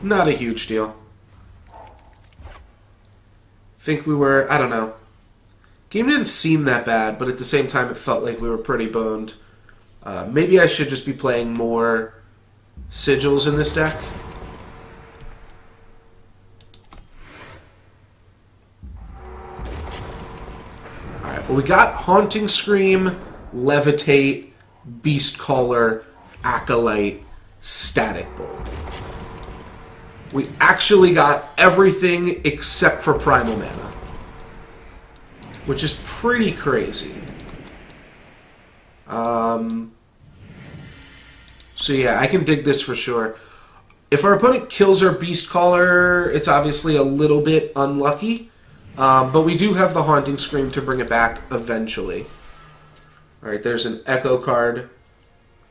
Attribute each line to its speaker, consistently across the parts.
Speaker 1: Not a huge deal. Think we were, I don't know. Game didn't seem that bad, but at the same time it felt like we were pretty boned. Maybe I should just be playing more sigils in this deck. Alright, well we got Haunting Scream, Levitate, Beast Caller, Acolyte, Static Bolt. We actually got everything except for Primal Mana, which is pretty crazy. So yeah, I can dig this for sure. If our opponent kills our Beast Caller, it's obviously a little bit unlucky, but we do have the Haunting Scream to bring it back eventually. Alright, there's an Echo card.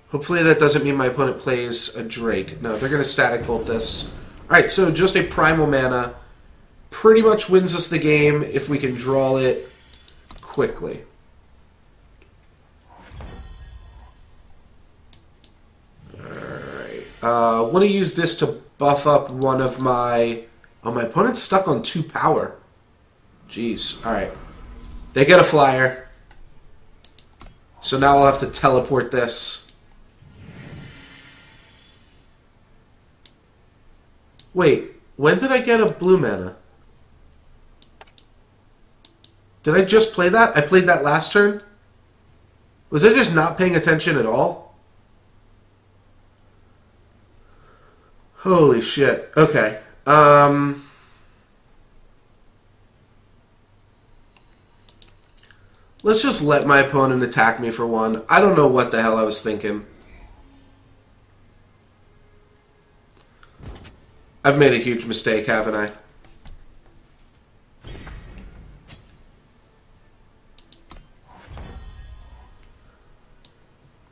Speaker 1: Hopefully that doesn't mean my opponent plays a Drake. No, they're going to Static Bolt this. Alright, so just a Primal Mana pretty much wins us the game if we can draw it quickly. Alright, want to use this to buff up one of my... Oh, my opponent's stuck on 2 power. Jeez, alright. They get a flyer. So now I'll have to teleport this. Wait, when did I get a blue mana? Did I just play that? I played that last turn? Was I just not paying attention at all? Holy shit. Okay. Let's just let my opponent attack me for 1. I don't know what the hell I was thinking. I've made a huge mistake, haven't I?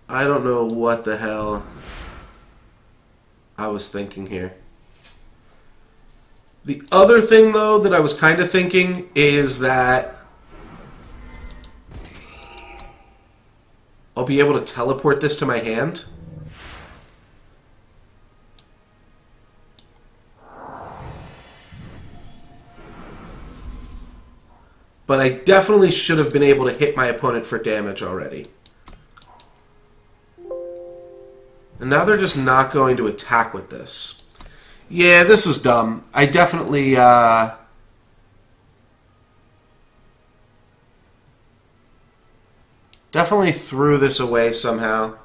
Speaker 1: I don't know what the hell I was thinking here. The other thing, though, that I was kind of thinking is that I'll be able to teleport this to my hand. But I definitely should have been able to hit my opponent for damage already. And now they're just not going to attack with this. Yeah, this was dumb. I definitely, definitely threw this away somehow.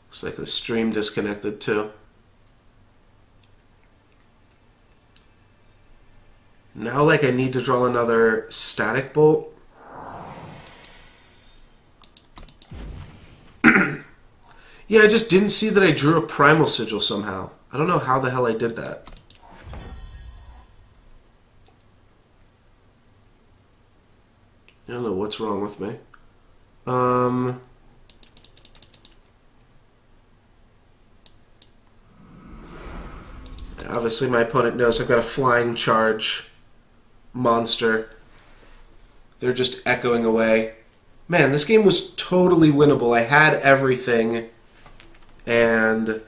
Speaker 1: Looks like the stream disconnected too. Now, like, I need to draw another Static Bolt. Yeah, I just didn't see that I drew a Primal Sigil somehow. I don't know how the hell I did that. I don't know what's wrong with me. Obviously, my opponent knows I've got a Flying Charge monster. They're just echoing away. Man, this game was totally winnable. I had everything, and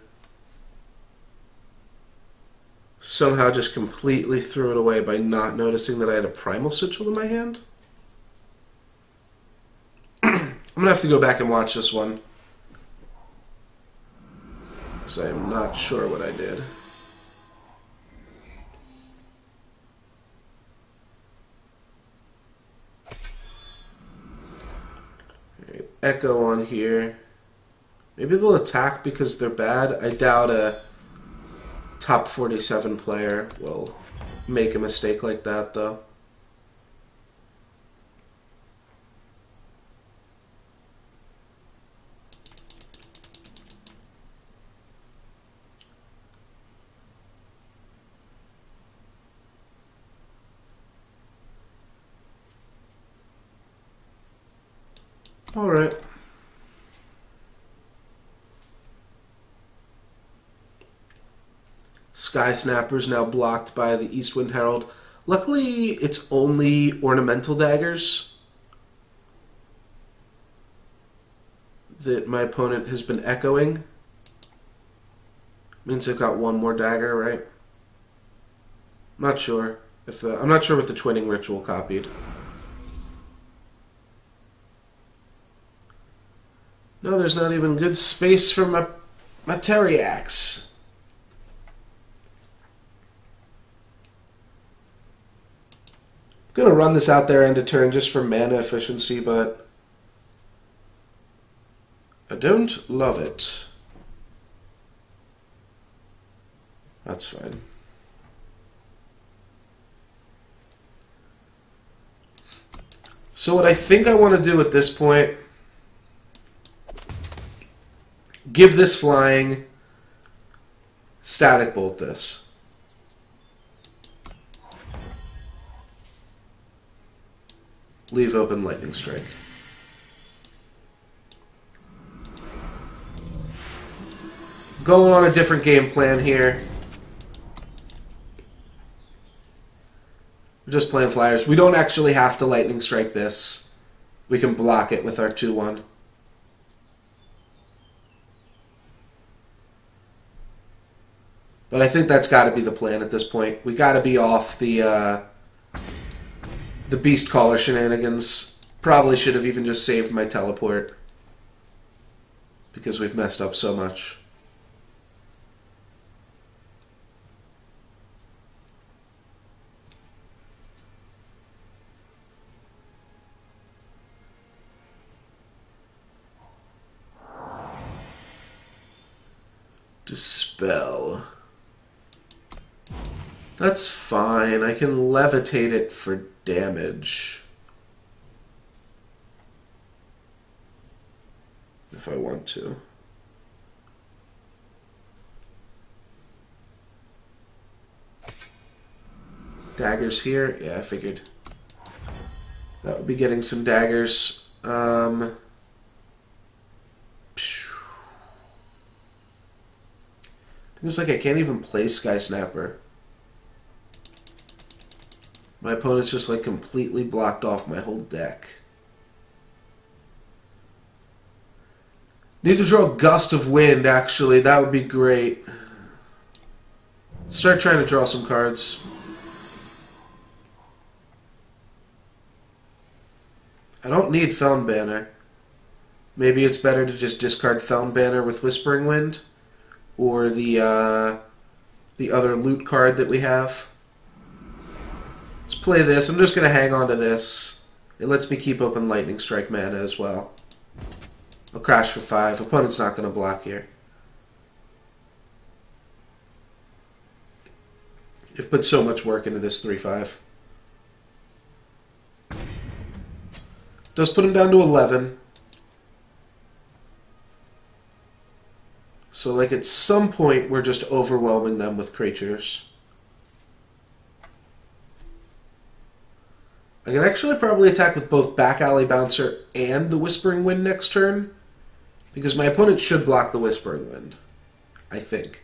Speaker 1: somehow just completely threw it away by not noticing that I had a Primal Sigil in my hand. I'm going to have to go back and watch this one, because I am not sure what I did. Echo on here. Maybe they'll attack because they're bad. I doubt a top 47 player will make a mistake like that, though. All right. Sky Snapper's now blocked by the Eastwind Herald. Luckily, it's only ornamental daggers that my opponent has been echoing. Means they've got one more dagger, right? I'm not sure. I'm not sure what the twinning ritual copied. No, there's not even good space for my Teriax. I'm going to run this out there end of turn just for mana efficiency, but I don't love it. That's fine. So what I think I want to do at this point, give this flying, static bolt this. Leave open lightning strike. Going on a different game plan here. We're just playing flyers. We don't actually have to lightning strike this. We can block it with our 2/1. But I think that's got to be the plan at this point. We got to be off the Beast Caller shenanigans. Probably should have even just saved my teleport, because we've messed up so much. Dispel. That's fine. I can levitate it for damage. If I want to. Daggers here? Yeah, I figured. That would be getting some daggers. It's like I can't even play Sky Snapper. My opponent's just like completely blocked off my whole deck. Need to draw a Gust of Wind, actually. That would be great. Start trying to draw some cards. I don't need Feln Banner. Maybe it's better to just discard Feln Banner with Whispering Wind. Or the other loot card that we have. Let's play this. I'm just going to hang on to this. It lets me keep open Lightning Strike mana as well. I'll crash for 5. Opponent's not going to block here. You've put so much work into this 3/5. Does put him down to 11. So, like, at some point, we're just overwhelming them with creatures. I can actually probably attack with both Back Alley Bouncer and the Whispering Wind next turn, because my opponent should block the Whispering Wind, I think.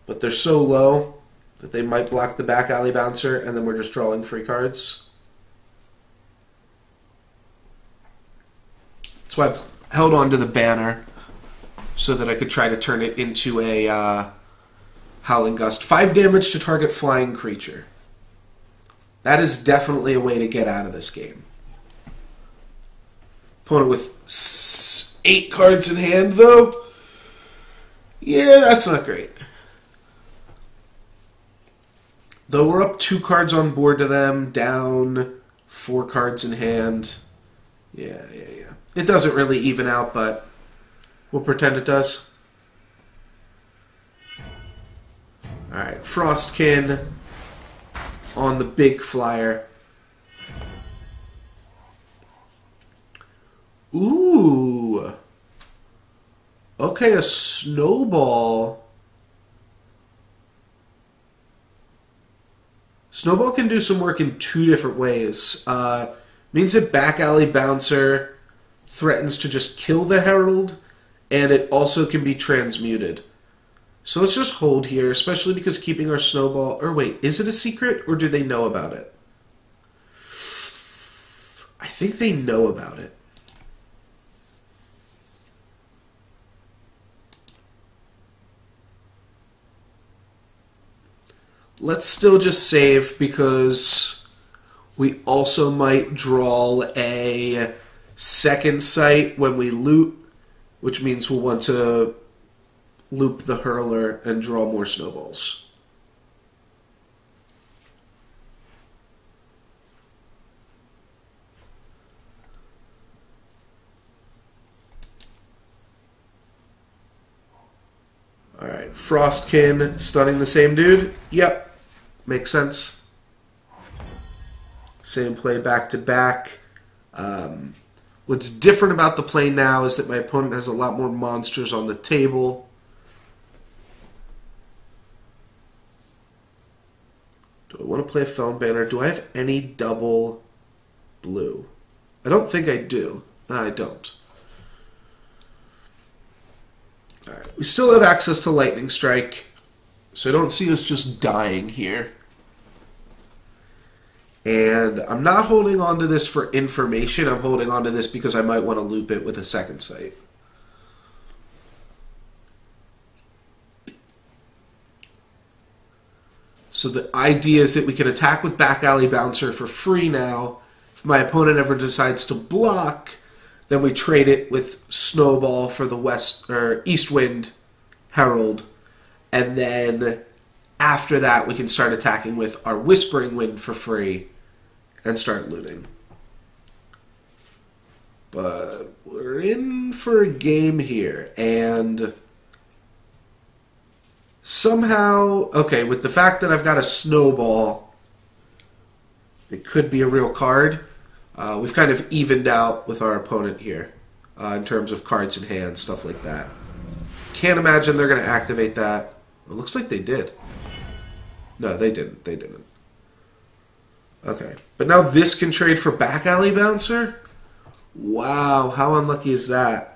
Speaker 1: But they're so low that they might block the Back Alley Bouncer, and then we're just drawing free cards. That's why I held on to the banner, so that I could try to turn it into a Howling Gust. 5 damage to target flying creature. That is definitely a way to get out of this game. Opponent with 8 cards in hand, though? Yeah, that's not great. Though we're up 2 cards on board to them, down 4 cards in hand. Yeah. It doesn't really even out, but we'll pretend it does. Alright, Frostkin on the big flyer. Ooh. Okay, a Snowball. Snowball can do some work in 2 different ways. Means that Back Alley Bouncer threatens to just kill the Herald, and it also can be transmuted. So let's just hold here, especially because keeping our Snowball... Or wait, is it a secret, or do they know about it? I think they know about it. Let's still just save because we also might draw a second sight when we loot, which means we'll want to loop the hurler and draw more snowballs. Alright, Frostkin stunning the same dude. Yep, makes sense. Same play back to back. What's different about the play now is that my opponent has a lot more monsters on the table. Do I want to play a Felon Banner? Do I have any double blue? I don't think I do. I don't. Alright, we still have access to Lightning Strike, so I don't see us just dying here. And I'm not holding on to this for information, I'm holding on to this because I might want to loop it with a second sight. So the idea is that we can attack with Back Alley Bouncer for free now. If my opponent ever decides to block, then we trade it with Snowball for the West or East Wind Herald, and then after that we can start attacking with our Whispering Wind for free and start looting. But we're in for a game here, and somehow, okay, with the fact that I've got a Snowball, it could be a real card. We've kind of evened out with our opponent here in terms of cards in hand, stuff like that. Can't imagine they're going to activate that. It looks like they did. No, they didn't. They didn't. Okay. But now this can trade for Back Alley Bouncer? Wow, how unlucky is that?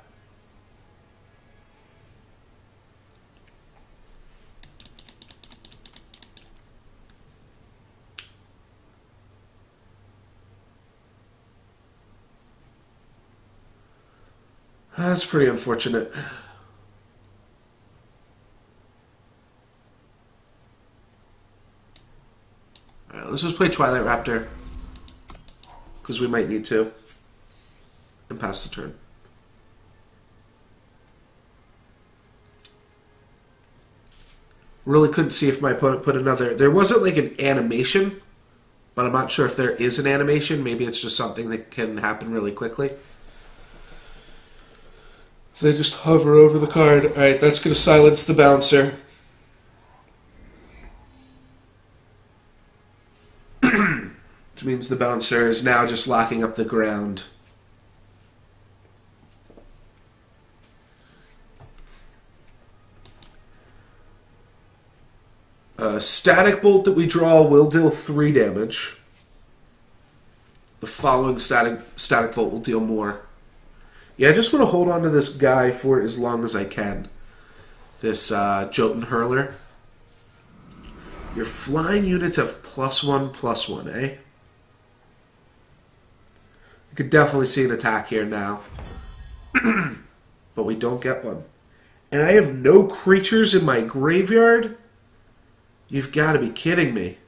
Speaker 1: That's pretty unfortunate. Alright, let's just play Twilight Raptor. Because we might need to. And pass the turn. Really couldn't see if my opponent put another... There wasn't like an animation, but I'm not sure if there is an animation. Maybe it's just something that can happen really quickly. They just hover over the card. Alright, that's going to silence the bouncer. Which means the bouncer is now just locking up the ground. Static Bolt that we draw will deal 3 damage. The following static Bolt will deal more. Yeah, I just want to hold on to this guy for as long as I can. This Jotun Hurler. Your flying units have +1/+1, eh? You could definitely see an attack here now. But we don't get one. And I have no creatures in my graveyard? You've got to be kidding me.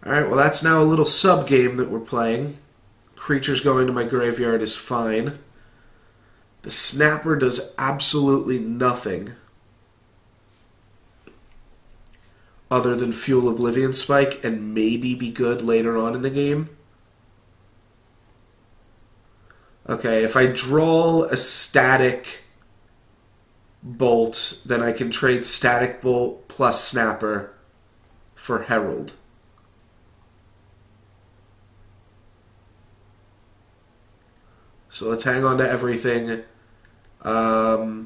Speaker 1: Alright, well that's now a little sub-game that we're playing. Creatures going to my graveyard is fine. The Snapper does absolutely nothing other than fuel Oblivion Spike and maybe be good later on in the game. Okay, if I draw a Static Bolt, then I can trade Static Bolt plus Snapper for Herald. So let's hang on to everything. I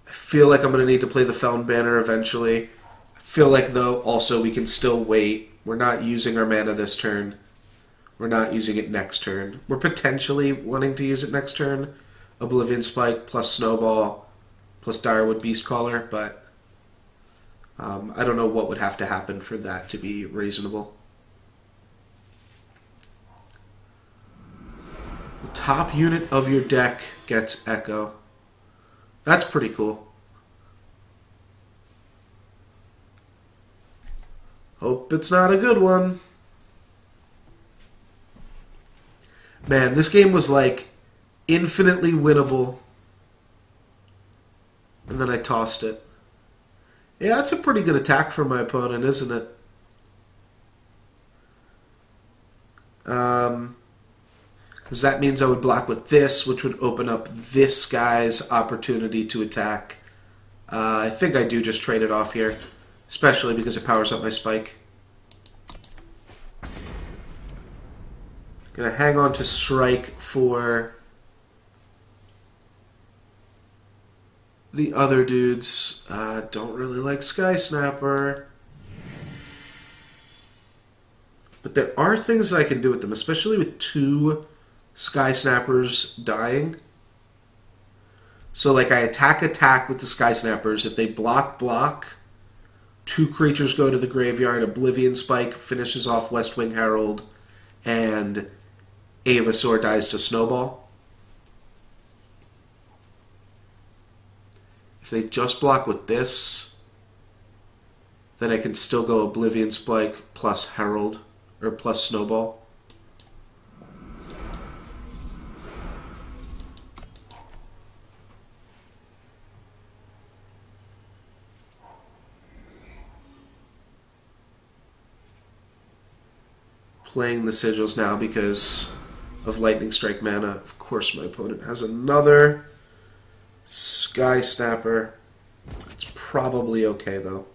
Speaker 1: feel like I'm going to need to play the Felon Banner eventually. I feel like, though, also we can still wait. We're not using our mana this turn. We're not using it next turn. We're potentially wanting to use it next turn. Oblivion Spike plus Snowball plus Direwood Beastcaller, but I don't know what would have to happen for that to be reasonable. The top unit of your deck gets Echo. That's pretty cool. Hope it's not a good one. Man, this game was like infinitely winnable. And then I tossed it. Yeah, that's a pretty good attack from my opponent, isn't it? Because that means I would block with this, which would open up this guy's opportunity to attack. I think I do just trade it off here, especially because it powers up my spike. Gonna hang on to strike for the other dudes. Don't really like Sky Snapper. But there are things I can do with them, especially with 2 Sky Snappers dying. So like I attack with the Sky Snappers. If they block, 2 creatures go to the graveyard. Oblivion Spike finishes off West Wing Herald, and Avasaur dies to Snowball. If they just block with this, then I can still go Oblivion Spike plus Herald, or plus Snowball. Playing the Sigils now because of Lightning Strike mana. Of course my opponent has another Sky Snapper. It's probably okay though.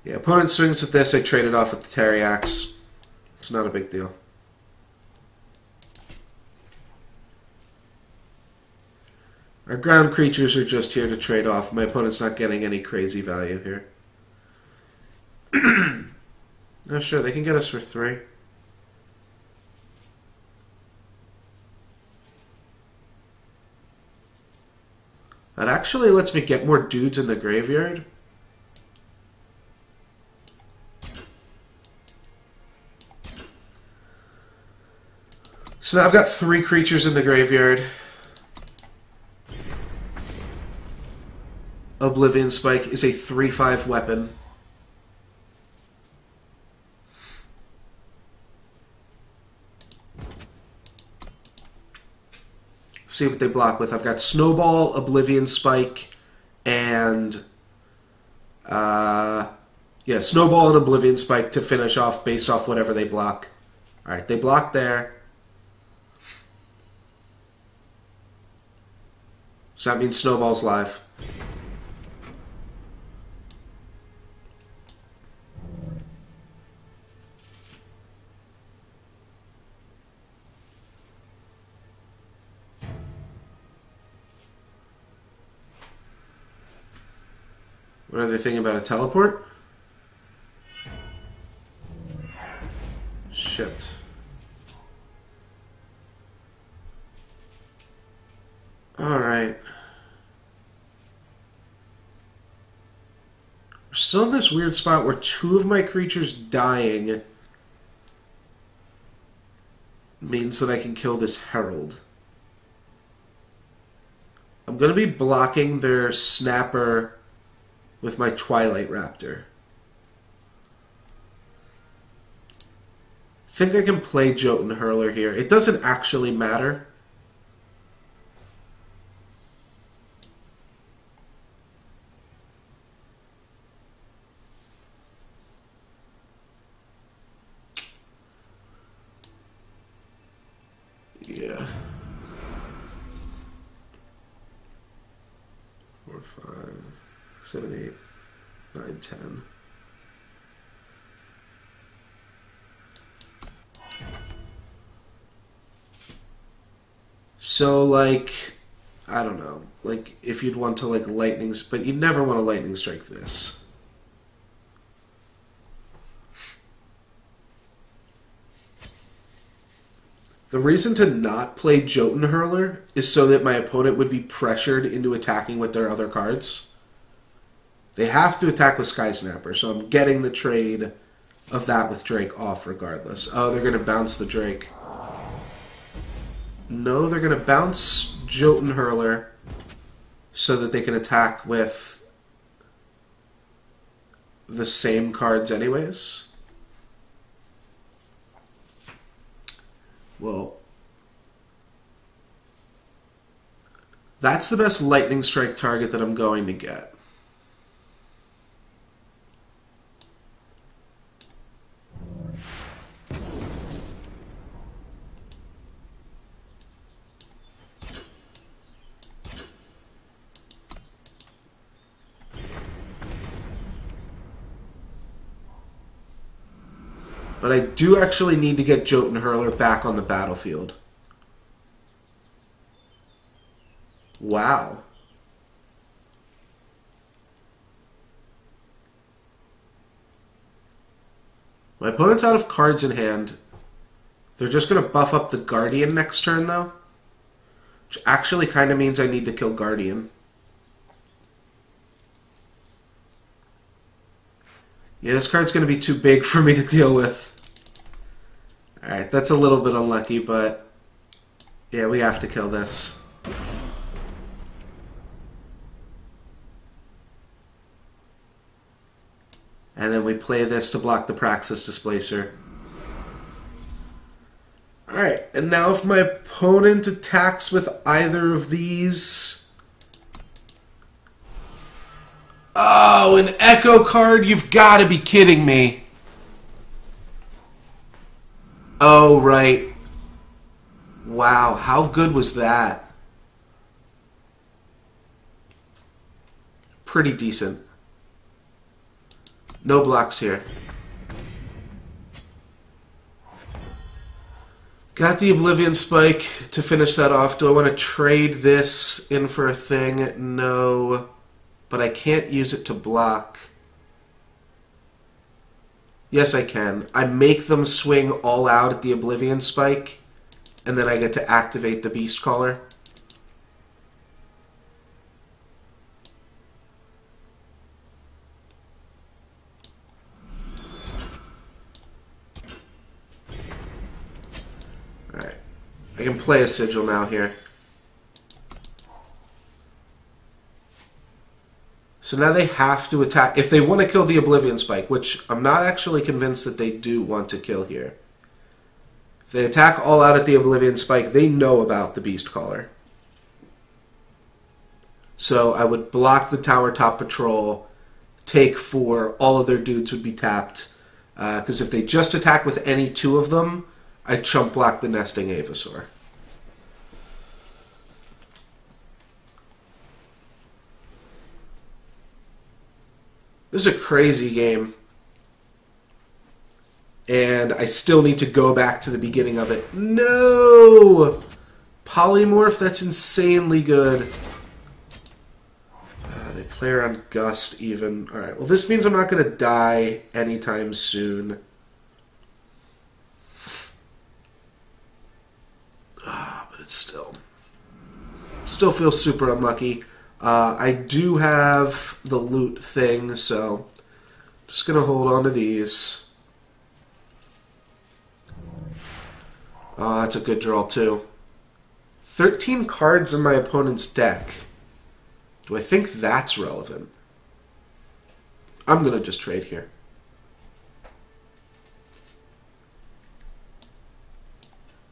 Speaker 1: Yeah, opponent swings with this, I trade it off with the Terriax. It's not a big deal. Our ground creatures are just here to trade off. My opponent's not getting any crazy value here. Oh sure, they can get us for 3. That actually lets me get more dudes in the graveyard. So now I've got 3 creatures in the graveyard. Oblivion Spike is a 3/5 weapon. See what they block with. I've got Snowball, Oblivion Spike, and Snowball and Oblivion Spike to finish off based off whatever they block. Alright, they block there. So that means Snowball's live. What are they thinking about a teleport? Shit. Alright. We're still in this weird spot where 2 of my creatures dying means that I can kill this Herald. I'm going to be blocking their Snapper with my Twilight Raptor. I think I can play Jotun Hurler here. It doesn't actually matter. Yeah. 4, 5, 7, 8, 9, 10. So, like, I don't know. Like, if you'd want to, like, but you'd never want to lightning strike this. The reason to not play Jotun Hurler is so that my opponent would be pressured into attacking with their other cards. They have to attack with Sky Snapper, so I'm getting the trade of that with Drake off regardless. Oh, they're going to bounce the Drake. No, they're going to bounce Jotun Hurler so that they can attack with the same cards anyways. Well, that's the best Lightning Strike target that I'm going to get. But I do actually need to get Jotun Hurler back on the battlefield. Wow. My opponent's out of cards in hand. They're just going to buff up the Guardian next turn, though. Which actually kind of means I need to kill Guardian. Yeah, this card's going to be too big for me to deal with. Alright, that's a little bit unlucky, but yeah, we have to kill this. And then we play this to block the Praxis Displacer. Alright, and now if my opponent attacks with either of these... Oh, an Echo card? You've got to be kidding me. Oh, right. Wow, how good was that? Pretty decent. No blocks here. Got the Oblivion Spike to finish that off. Do I want to trade this in for a thing? No. But I can't use it to block. Yes, I can. I make them swing all out at the Oblivion Spike, and then I get to activate the Beast Caller. Alright. I can play a Sigil now here. So now they have to attack. If they want to kill the Oblivion Spike, which I'm not actually convinced that they do want to kill here. If they attack all out at the Oblivion Spike, they know about the Beast Caller. So I would block the Tower Top Patrol, take 4, all of their dudes would be tapped. Because if they just attack with any 2 of them, I'd chump block the Nesting Avasaur. This is a crazy game. And I still need to go back to the beginning of it. No! Polymorph, that's insanely good. They play around Gust even. Alright, well this means I'm not going to die anytime soon. But it's still feels super unlucky. I do have the loot thing, so just going to hold on to these. Oh, that's a good draw, too. 13 cards in my opponent's deck. Do I think that's relevant? I'm going to just trade here.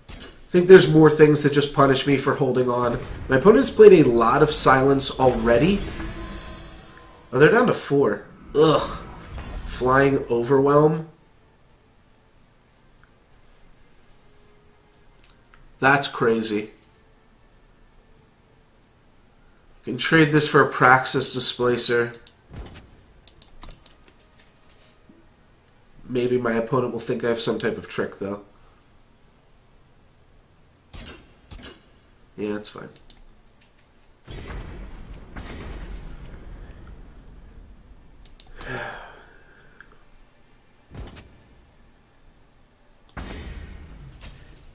Speaker 1: I think there's more things that just punish me for holding on. My opponent's played a lot of Silence already. Oh, they're down to 4. Ugh. Flying Overwhelm. That's crazy. Can trade this for a Praxis Displacer. Maybe my opponent will think I have some type of trick, though. Yeah, that's fine.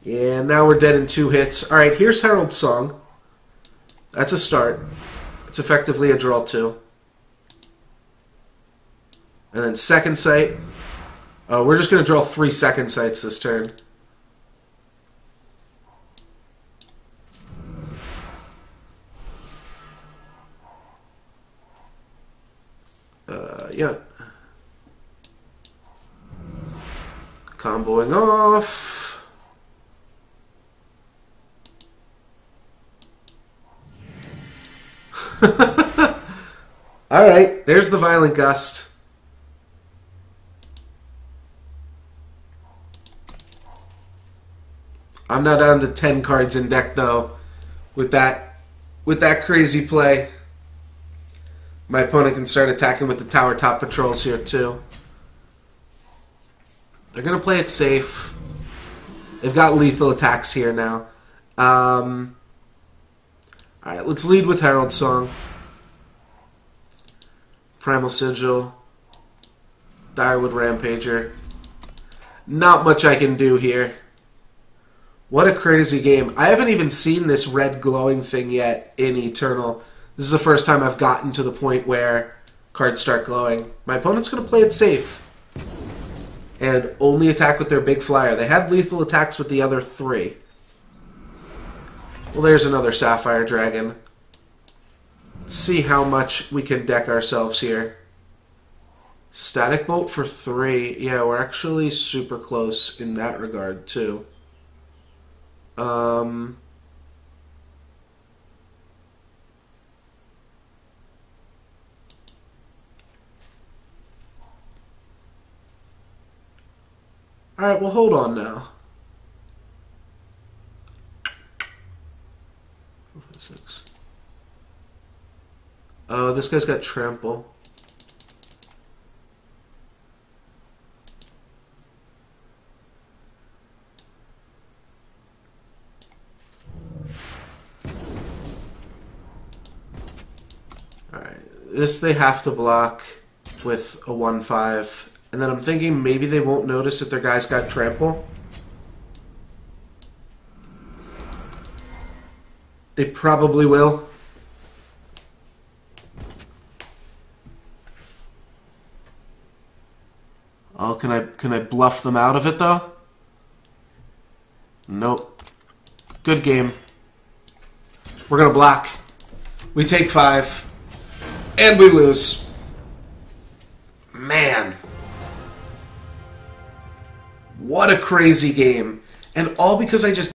Speaker 1: Yeah, now we're dead in 2 hits. Alright, here's Herald's Song. That's a start. It's effectively a draw 2. And then Second Sight. Oh, we're just going to draw 3 Second Sights this turn. Yeah. Comboing off. Alright, there's the Violent Gust. I'm now down to 10 cards in deck, though, with that crazy play. My opponent can start attacking with the Tower Top Patrols here, too. They're going to play it safe. They've got lethal attacks here now. Alright, let's lead with Herald Song. Primal Sigil. Direwood Rampager. Not much I can do here. What a crazy game. I haven't even seen this red glowing thing yet in Eternal. This is the first time I've gotten to the point where cards start glowing. My opponent's going to play it safe and only attack with their big flyer. They had lethal attacks with the other 3. Well, there's another Sapphire Dragon. Let's see how much we can deck ourselves here. Static Bolt for 3. Yeah, we're actually super close in that regard, too. Alright, well, hold on now. 4, 5, 6. Oh, this guy's got Trample. This they have to block with a 1/5. And then I'm thinking maybe they won't notice that their guy's got Trample. They probably will. Oh, can I bluff them out of it though? Nope. Good game. We're gonna block. We take 5. And we lose. Man. What a crazy game. And all because I just